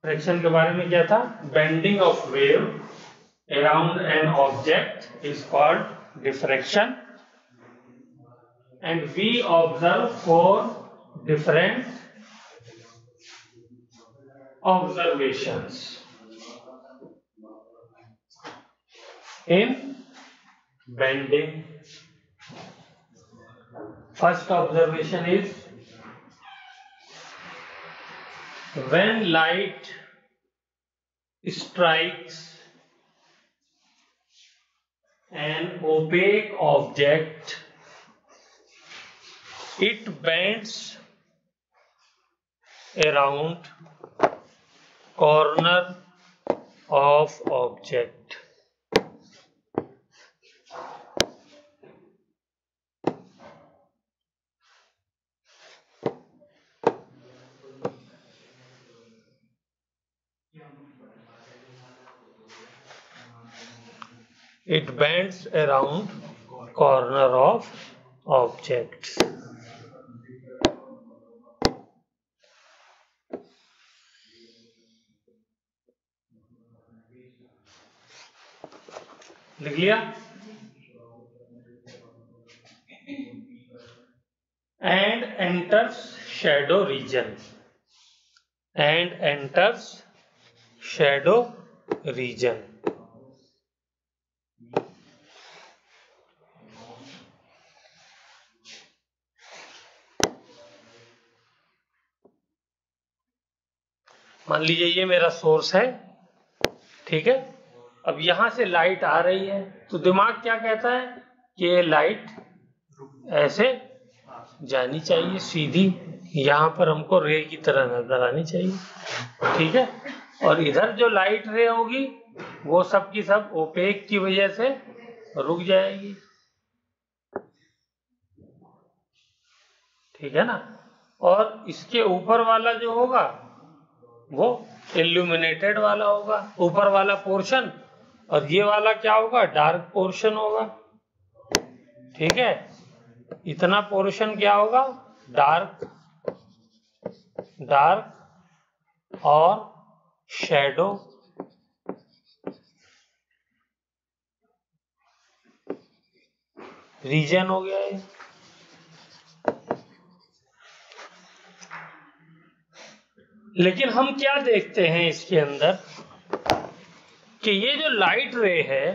Diffraction के बारे में क्या था? Bending of wave around an object is called diffraction and we observe 4 different observations in bending. First observation is when light strikes an opaque object, it bends around corner of object. It bends around corner of objects. लिख लिया? And enters shadow region. And enters shadow region. मान लीजिए ये मेरा source है, ठीक है। अब यहां से लाइट आ रही है तो दिमाग क्या कहता है कि ये लाइट ऐसे जानी चाहिए सीधी, यहां पर हमको रे की तरह नजर आनी चाहिए, ठीक है। और इधर जो लाइट रे होगी वो सब की सब ओपेक की वजह से रुक जाएगी, ठीक है ना। और इसके ऊपर वाला जो होगा वो इल्यूमिनेटेड वाला होगा, ऊपर वाला पोर्शन, और ये वाला क्या होगा? डार्क पोर्शन होगा, ठीक है। इतना पोर्शन क्या होगा? डार्क, डार्क और शैडो रीजन हो गया है। लेकिन हम क्या देखते हैं इसके अंदर कि ये जो लाइट रे है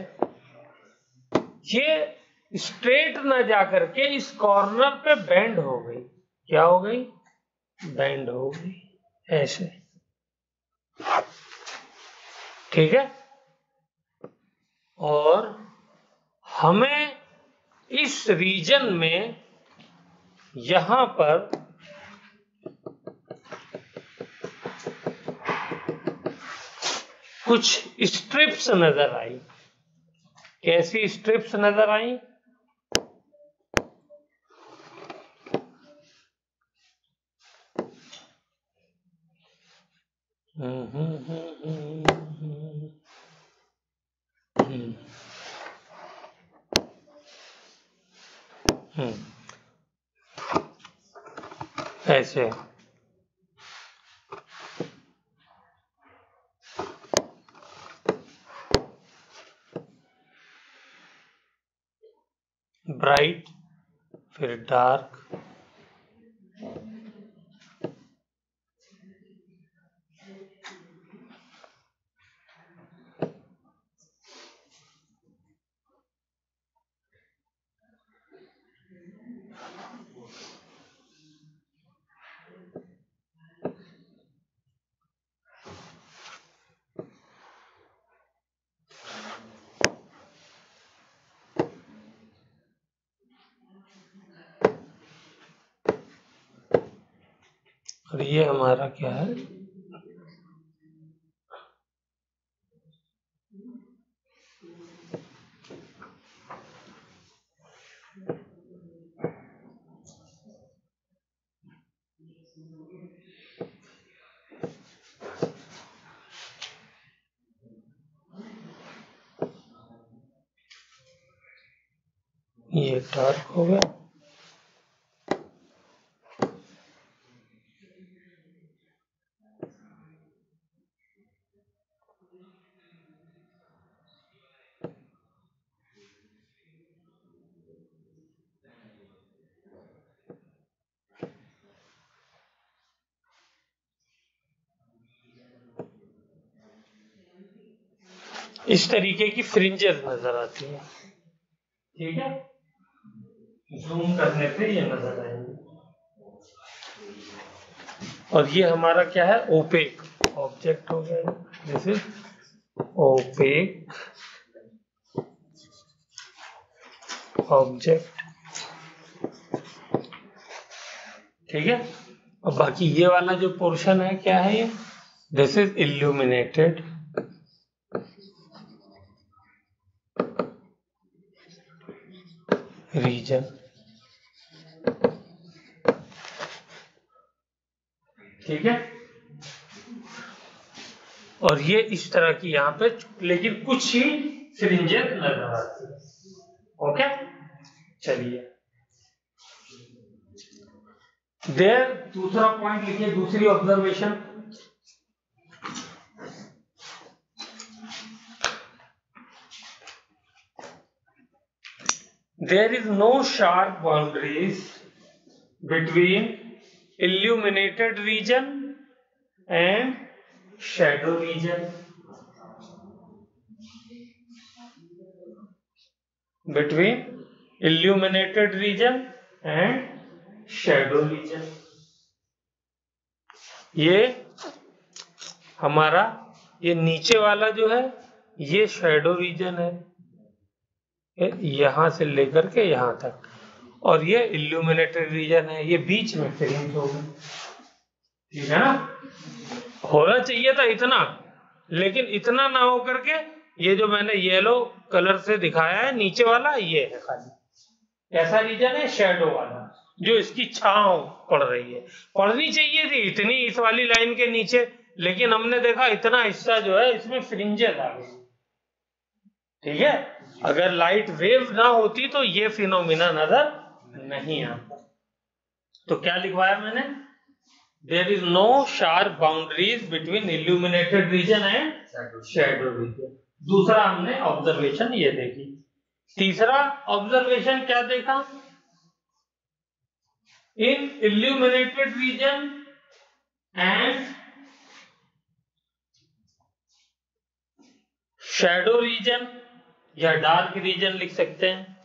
ये स्ट्रेट ना जाकर के इस कॉर्नर पे बेंड हो गई। क्या हो गई? बेंड हो गई ऐसे, ठीक है। और हमें इस रीजन में यहां पर कुछ स्ट्रिप्स नजर आई। कैसी स्ट्रिप्स नजर आई? ऐसे ब्राइट, फिर डार्क, और ये हमारा क्या है? ये डार्क हो गया, इस तरीके की फ्रिंजेस नजर आती है। ठीक है, जूम करने पे ये नजर आएंगे। और ये हमारा क्या है, ओपेक ऑब्जेक्ट हो गया। This is opaque object. ठीक है, और बाकी ये वाला जो पोर्शन है क्या है, ये दिस इज इल्यूमिनेटेड। रीजन। ठीक है, और ये इस तरह की यहाँ पे लेकिन कुछ ही फ्रिंजेस नजर आती है। ओके, चलिए देयर दूसरा पॉइंट लिखिए, दूसरी observation. There is no sharp boundaries between illuminated region and shadow region. Between illuminated region and shadow region. ये हमारा ये नीचे वाला जो है ये शैडो रीजन है, यहां से लेकर के यहां तक, और ये इल्यूमिनेटेड रीजन है, ये बीच में फ्रिंज होगा। ठीक है ना, होना चाहिए था इतना, लेकिन इतना ना हो करके ये जो मैंने येलो कलर से दिखाया है नीचे वाला, ये है खाली। कैसा रीजन है, शैडो वाला, जो इसकी छांव पड़ रही है। पड़नी चाहिए थी इतनी इस वाली लाइन के नीचे, लेकिन हमने देखा इतना हिस्सा जो है इसमें फ्रिंजेस आ गई। ठीक है, अगर लाइट वेव ना होती तो ये फिनोमिना नजर नहीं आता। तो क्या लिखवाया मैंने, there is no sharp boundaries between illuminated region and shadow region. दूसरा हमने ऑब्जर्वेशन ये देखी। तीसरा ऑब्जर्वेशन क्या देखा, in illuminated region and shadow region या डार्क रीजन लिख सकते हैं,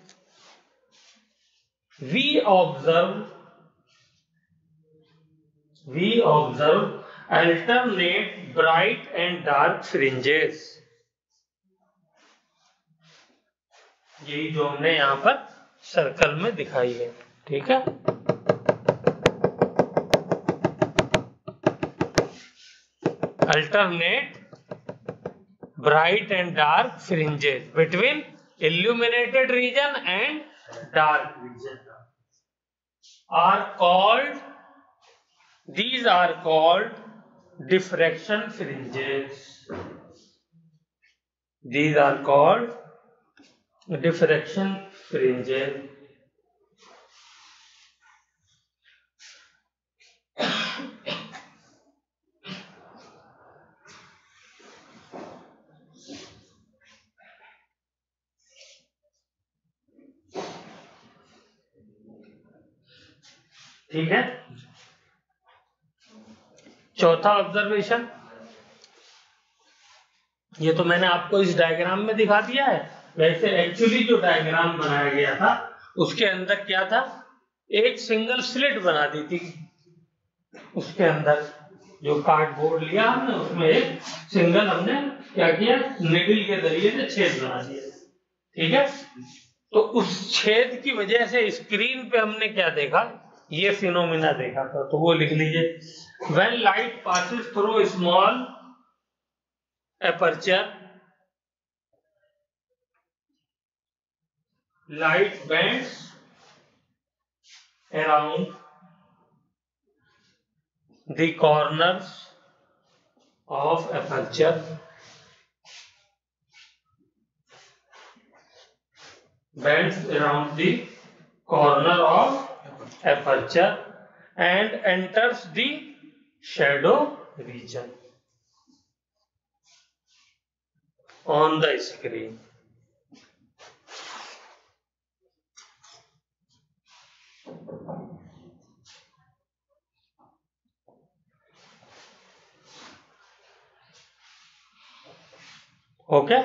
we observe alternate bright and dark fringes। यही जो हमने यहां पर सर्कल में दिखाई है। ठीक है, alternate bright and dark fringes between illuminated region and dark region are called, these are called diffraction fringes। These are called diffraction fringes। ठीक है, चौथा ऑब्जर्वेशन, ये तो मैंने आपको इस डायग्राम में दिखा दिया है। वैसे एक्चुअली जो डायग्राम बनाया गया था उसके अंदर क्या था, एक सिंगल स्लिट बना दी थी। उसके अंदर जो कार्डबोर्ड लिया हमने उसमें एक सिंगल हमने क्या किया, निडल के जरिए से छेद बना दिया। ठीक है, तो उस छेद की वजह से स्क्रीन पे हमने क्या देखा, ये फिनोमिना देखा था। तो वो लिख लीजिए, when light passes through small aperture, light bends around the corners of aperture, bends around the corner of aperture and enters the shadow region on the screen। Okay,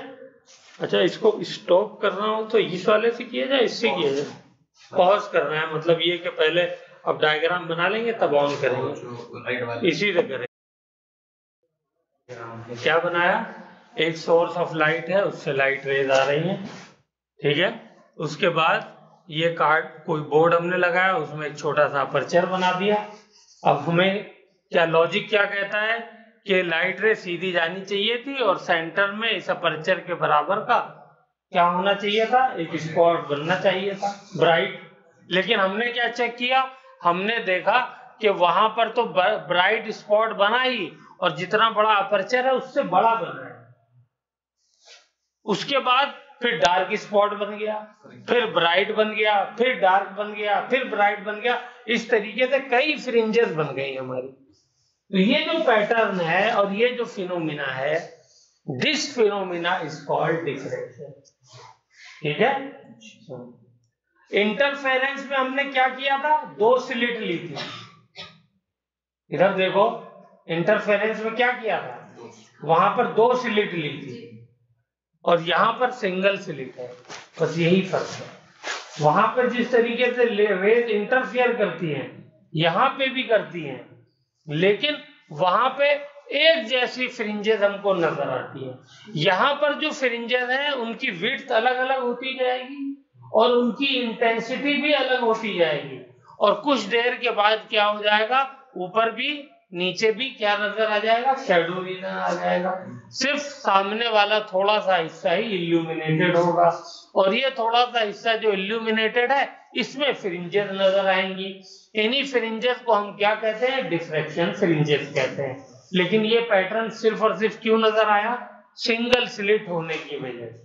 अच्छा, इसको स्टॉप करना हो तो इस वाले से किया जाए, इससे किया जाए? पॉज करना है, मतलब ये कि पहले अब डायग्राम बना लेंगे तब ऑन करेंगे, इसी से करेंगे। क्या बनाया, एक सोर्स ऑफ लाइट है, उससे लाइट रेज आ रही है, ठीक है। उसके बाद ये कार्ड कोई बोर्ड हमने लगाया, उसमें एक छोटा सा अपर्चर बना दिया। अब हमें क्या लॉजिक क्या कहता है कि लाइट रे सीधी जानी चाहिए थी और सेंटर में इस अपर्चर के बराबर का क्या होना चाहिए था, एक स्पॉट बनना चाहिए था ब्राइट। लेकिन हमने क्या चेक किया, हमने देखा कि वहां पर तो ब्राइट स्पॉट बना ही, और जितना बड़ा अपर्चर है उससे बड़ा बन रहा है। उसके बाद फिर डार्क स्पॉट बन गया, फिर ब्राइट बन गया, फिर डार्क बन गया, फिर ब्राइट बन गया। इस तरीके से कई फ्रिंजेस बन गई हमारी। तो ये जो पैटर्न है और ये जो फिनोमिना है, this phenomena is called differential, ठीक है। इंटरफेरेंस में हमने क्या किया था, दो स्लिट ली थी। इधर देखो, इंटरफेरेंस में क्या किया था, वहां पर दो स्लिट ली थी और यहां पर सिंगल स्लिट है, बस यही फर्क है। वहां पर जिस तरीके से रेज इंटरफियर करती हैं, यहां पे भी करती हैं, लेकिन वहां पे एक जैसी फ्रिंजेस हमको नजर आती है। यहां पर जो फ्रिंजेस हैं उनकी विड्थ अलग अलग होती जाएगी और उनकी इंटेंसिटी भी अलग होती जाएगी, और कुछ देर के बाद क्या हो जाएगा, ऊपर भी नीचे भी क्या नजर आ जाएगा, शेडो भी नजर आ जाएगा। सिर्फ सामने वाला थोड़ा सा हिस्सा ही इल्यूमिनेटेड होगा, और ये थोड़ा सा हिस्सा जो इल्यूमिनेटेड है इसमें फ्रिंजेस नजर आएंगी। इन्हीं फ्रिंजेस को हम क्या कहते हैं, डिफ्रैक्शन फ्रिंजेस कहते हैं। लेकिन ये पैटर्न सिर्फ और सिर्फ क्यों नजर आया, सिंगल स्लिट होने की वजह से,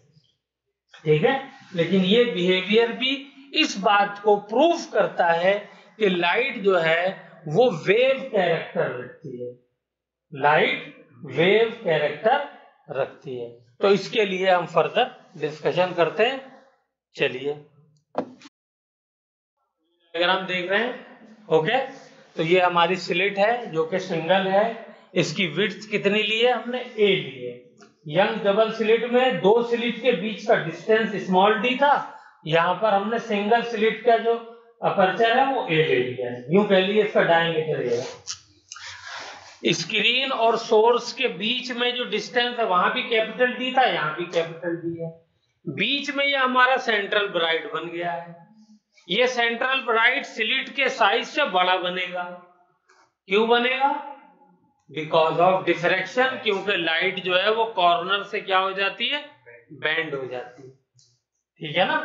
ठीक है। लेकिन ये बिहेवियर भी इस बात को प्रूव करता है कि लाइट जो है वो वेव कैरेक्टर रखती है, लाइट वेव कैरेक्टर रखती है। तो इसके लिए हम फर्दर डिस्कशन करते हैं। चलिए, अगर हम देख रहे हैं, ओके, तो ये हमारी स्लिट है जो कि सिंगल है। इसकी विड्थ कितनी ली है हमने, ए ली है। यंग डबल स्लिट में दो स्लिट के बीच का डिस्टेंस स्मॉल डी था, यहां पर हमने सिंगल स्लिट का जो अपर्चर है वो ए ले लिया है, यूं कह लिए इसका डायमीटर ये है। स्क्रीन और सोर्स के बीच में जो डिस्टेंस है वहां भी कैपिटल डी था, यहां भी कैपिटल डी है। बीच में ये हमारा सेंट्रल ब्राइट बन गया है। ये सेंट्रल ब्राइट स्लिट के साइज से बड़ा बनेगा। क्यों बनेगा, बिकॉज ऑफ डिफ्रैक्शन, क्योंकि लाइट जो है वो कॉर्नर से क्या हो जाती है, बेंड हो जाती है, ठीक है ना,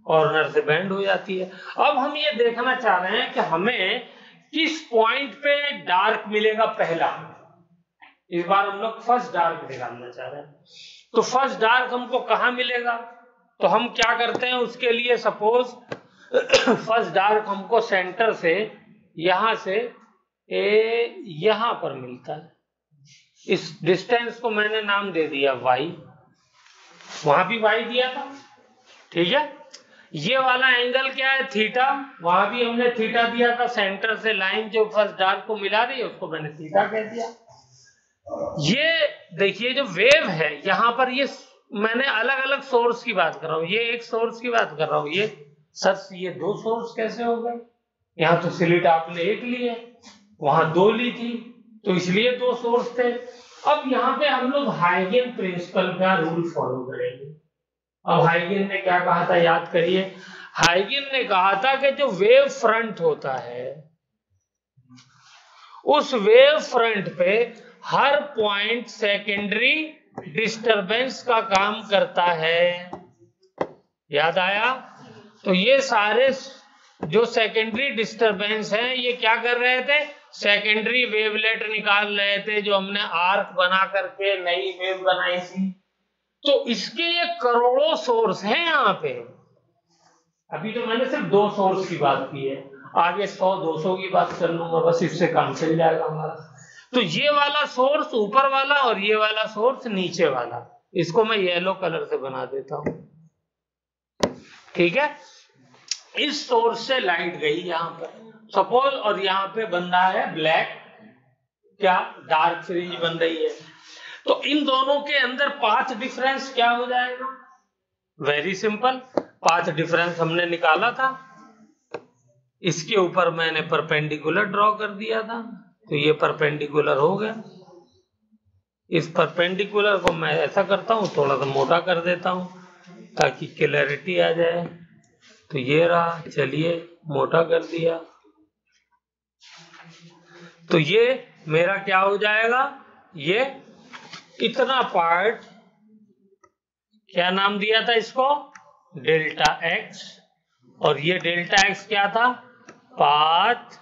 कॉर्नर से बेंड हो जाती है। अब हम ये देखना चाह रहे हैं कि हमें किस पॉइंट पे डार्क मिलेगा पहला। इस बार हम लोग फर्स्ट डार्क निकालना चाह रहे हैं, तो फर्स्ट डार्क हमको कहां मिलेगा। तो हम क्या करते हैं उसके लिए, सपोज फर्स्ट डार्क हमको सेंटर से यहां से यहां पर मिलता है। इस डिस्टेंस को मैंने नाम दे दिया y, वहां भी y दिया था, ठीक है। ये वाला एंगल क्या है, थीटा, वहां भी हमने थीटा दिया था। सेंटर से लाइन जो फर्स्ट डार्क को मिला रही है उसको मैंने थीटा कह दिया। ये देखिए जो वेव है यहां पर, ये मैंने अलग अलग सोर्स की बात कर रहा हूं, ये एक सोर्स की बात कर रहा हूं, ये सच ये दो सोर्स कैसे हो गए। यहाँ तो स्लिट आपने एक ली है, वहां दो ली थी, तो इसलिए दो सोर्स थे। अब यहाँ पे हम लोग हाइगेन प्रिंसिपल का रूल फॉलो करेंगे। अब हाइगेन ने क्या कहा था, याद करिए। हाइगेन ने कहा था कि जो वेव फ्रंट होता है उस वेव फ्रंट पे हर पॉइंट सेकेंडरी डिस्टरबेंस का काम करता है। याद आया। तो ये सारे जो सेकेंडरी डिस्टरबेंस हैं ये क्या कर रहे थे, सेकेंडरी वेवलेट निकाल रहे थे, जो हमने आर्क बना करके नई वेव बनाई थी। तो इसके ये करोड़ों सोर्स हैं यहाँ पे। अभी तो मैंने सिर्फ दो सोर्स की बात की है, आगे 100-200 की बात कर लूंगा, बस इससे काम चल जाएगा हमारा। तो ये वाला सोर्स ऊपर वाला और ये वाला सोर्स नीचे वाला, इसको मैं येलो कलर से बना देता हूं, ठीक है। इस सोर्स से लाइट गई यहां पर सपोज, और यहां पे बन रहा है ब्लैक, क्या डार्क फ्रिंज बन रही है। तो इन दोनों के अंदर पाथ डिफरेंस क्या हो जाएगा, वेरी सिंपल, पाथ डिफरेंस हमने निकाला था, इसके ऊपर मैंने परपेंडिकुलर ड्रॉ कर दिया था, तो ये परपेंडिकुलर हो गया। इस परपेंडिकुलर को मैं ऐसा करता हूँ, थोड़ा सा मोटा कर देता हूँ ताकि क्लैरिटी आ जाए। तो ये रहा, चलिए मोटा कर दिया। तो ये मेरा क्या हो जाएगा, ये इतना पार्ट, क्या नाम दिया था इसको, डेल्टा एक्स, और ये डेल्टा एक्स क्या था, पाथ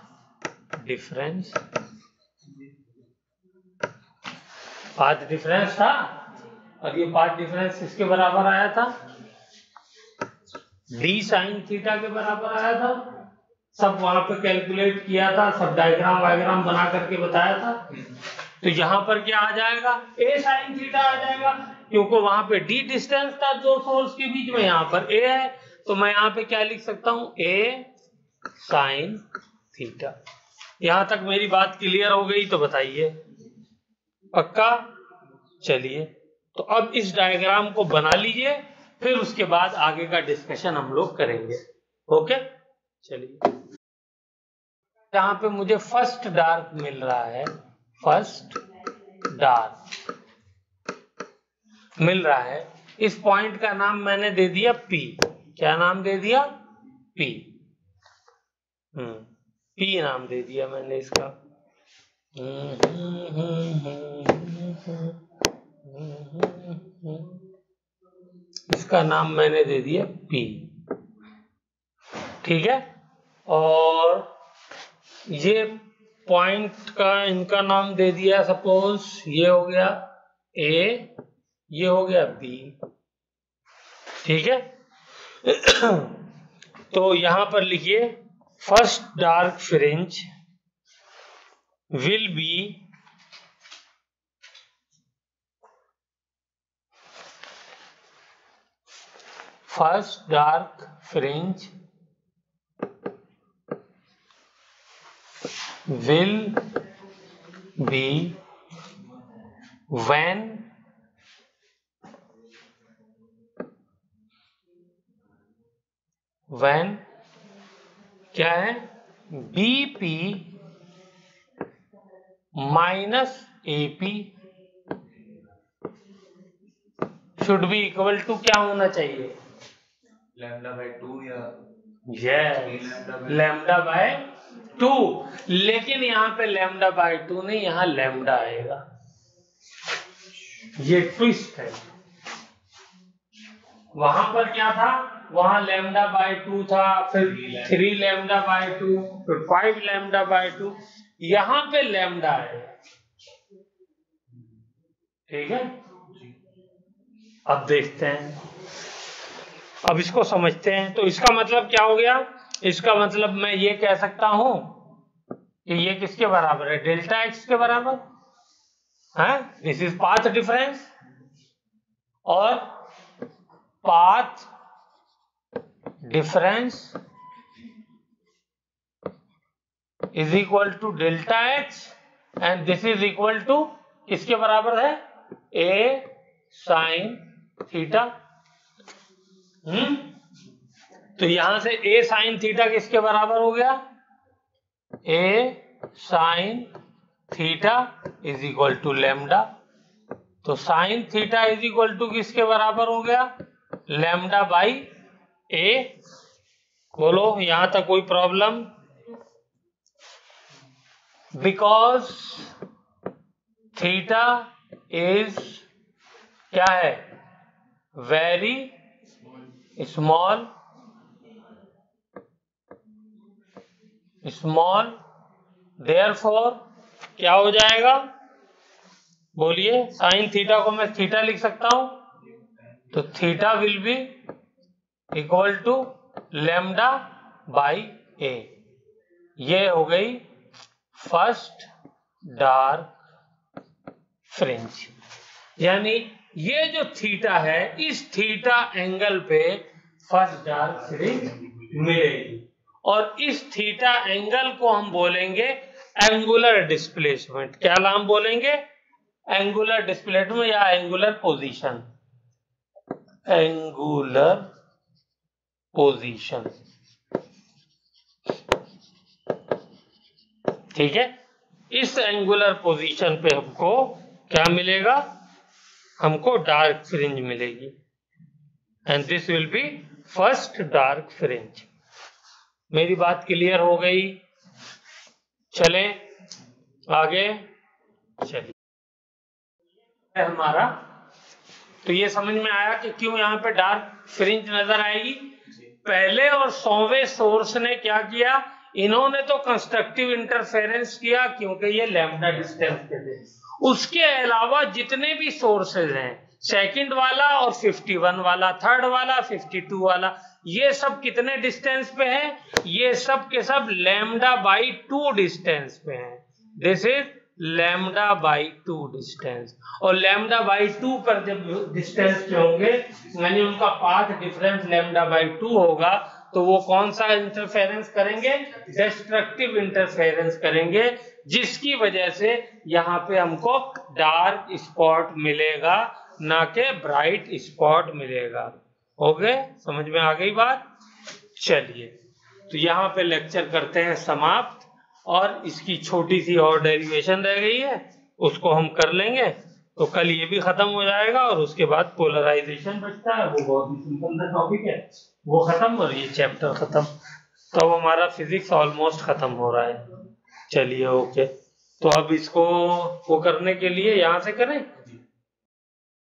डिफरेंस। पाथ डिफरेंस था, और ये पाथ डिफरेंस किसके बराबर आया था, डी साइन थीटा के बराबर आया था। सब वहां पे कैलकुलेट किया था, सब डायग्राम वायग्राम बना करके बताया था। तो यहाँ पर क्या आ जाएगा, ए साइन थीटा आ जाएगा, क्योंकि वहां पे डी डिस्टेंस था दो सोर्स के बीच में, यहाँ पर ए है, तो मैं यहाँ पे क्या लिख सकता हूँ, ए साइन थीटा। यहां तक मेरी बात क्लियर हो गई तो बताइए, पक्का। चलिए, तो अब इस डायग्राम को बना लीजिए, फिर उसके बाद आगे का डिस्कशन हम लोग करेंगे। ओके, चलिए। यहाँ पे मुझे फर्स्ट डार्क मिल रहा है, फर्स्ट डार्क मिल रहा है। इस पॉइंट का नाम मैंने दे दिया P। क्या नाम दे दिया, P। P नाम दे दिया मैंने इसका। इसका नाम मैंने दे दिया P, ठीक है। और ये पॉइंट का इनका नाम दे दिया, सपोज ये हो गया A, ये हो गया B, ठीक है। तो यहां पर लिखिए, first dark fringe will be first dark fringe will be when क्या है, BP minus AP should be equal to क्या होना चाहिए, लैम्डा बाय 2 या लैम्डा बाय 2। लेकिन यहाँ पे लैम्डा बाय 2 नहीं, यहाँ लैम्डा आएगा, ये ट्विस्ट है। वहां पर क्या था, वहां लैम्डा बाय 2 था, फिर 3 लैम्डा बाय 2, फिर 5 लैम्डा बाय 2, यहां पे लैम्डा है, ठीक है। अब देखते हैं, अब इसको समझते हैं। तो इसका मतलब क्या हो गया, इसका मतलब मैं ये कह सकता हूं कि ये किसके बराबर है, डेल्टा एक्स के बराबर है। दिस इज पाथ डिफरेंस, और path difference is equal to delta x, and this is equal to किसके बराबर है, ए साइन थीटा। तो यहां से ए साइन थीटा किसके बराबर हो गया, a sine theta is equal to lambda. तो sine theta is equal to किसके बराबर हो गया, लैम्डा बाई ए। बोलो यहां तक कोई प्रॉब्लम, बिकॉज थीटा इज क्या है, वेरी स्मॉल, देयरफॉर क्या हो जाएगा, बोलिए। साइन थीटा को मैं थीटा लिख सकता हूं, तो theta will be equal to lambda by a. ये हो गई फर्स्ट डार्क फ्रिंज। यानी ये जो थीटा है, इस थीटा एंगल पे फर्स्ट डार्क फ्रिंज मिलेगी, और इस थीटा एंगल को हम बोलेंगे एंगुलर डिस्प्लेसमेंट। क्या नाम बोलेंगे, एंगुलर डिस्प्लेसमेंट या एंगुलर पोजीशन। Angular position. ठीक है, इस एंगुलर पोजीशन पे हमको क्या मिलेगा, हमको डार्क फ्रिंज मिलेगी, and this will be first dark fringe. मेरी बात क्लियर हो गई? चले आगे, चलिए हमारा, तो ये समझ में आया कि क्यों यहाँ पे डार्क फ्रिंज नजर आएगी। पहले और 100वें सोर्स ने क्या किया, इन्होंने तो कंस्ट्रक्टिव इंटरफेरेंस किया क्योंकि ये लैम्डा डिस्टेंस पे थे। उसके अलावा जितने भी सोर्सेज हैं, सेकंड वाला और 51 वाला, थर्ड वाला, 52 वाला, ये सब कितने डिस्टेंस पे हैं, ये सब के सब लैम्डा बाई 2 डिस्टेंस पे हैं। This is lambda by 2 distance, और लैम्डा बाई 2 पर जब डिस्टेंस पे होंगे, यानी उनका पाथ डिफरेंस लैम्डा बाई 2 होगा, तो वो कौन सा इंटरफेरेंस करेंगे, डिस्ट्रक्टिव इंटरफेरेंस करेंगे, जिसकी वजह से यहाँ पे हमको डार्क स्पॉट मिलेगा, ना कि ब्राइट स्पॉट मिलेगा। हो गए, समझ में आ गई बात? चलिए, तो यहाँ पे लेक्चर करते हैं समाप्त, और इसकी छोटी सी और डेरिवेशन रह गई है, उसको हम कर लेंगे, तो कल ये भी खत्म हो जाएगा, और उसके बाद पोलराइजेशन बचता है, वो बहुत ही सिंपल सा टॉपिक है, वो खत्म, और ये चैप्टर खत्म। तो अब हमारा फिजिक्स ऑलमोस्ट खत्म हो रहा है। चलिए ओके, तो अब इसको वो करने के लिए यहाँ से करें।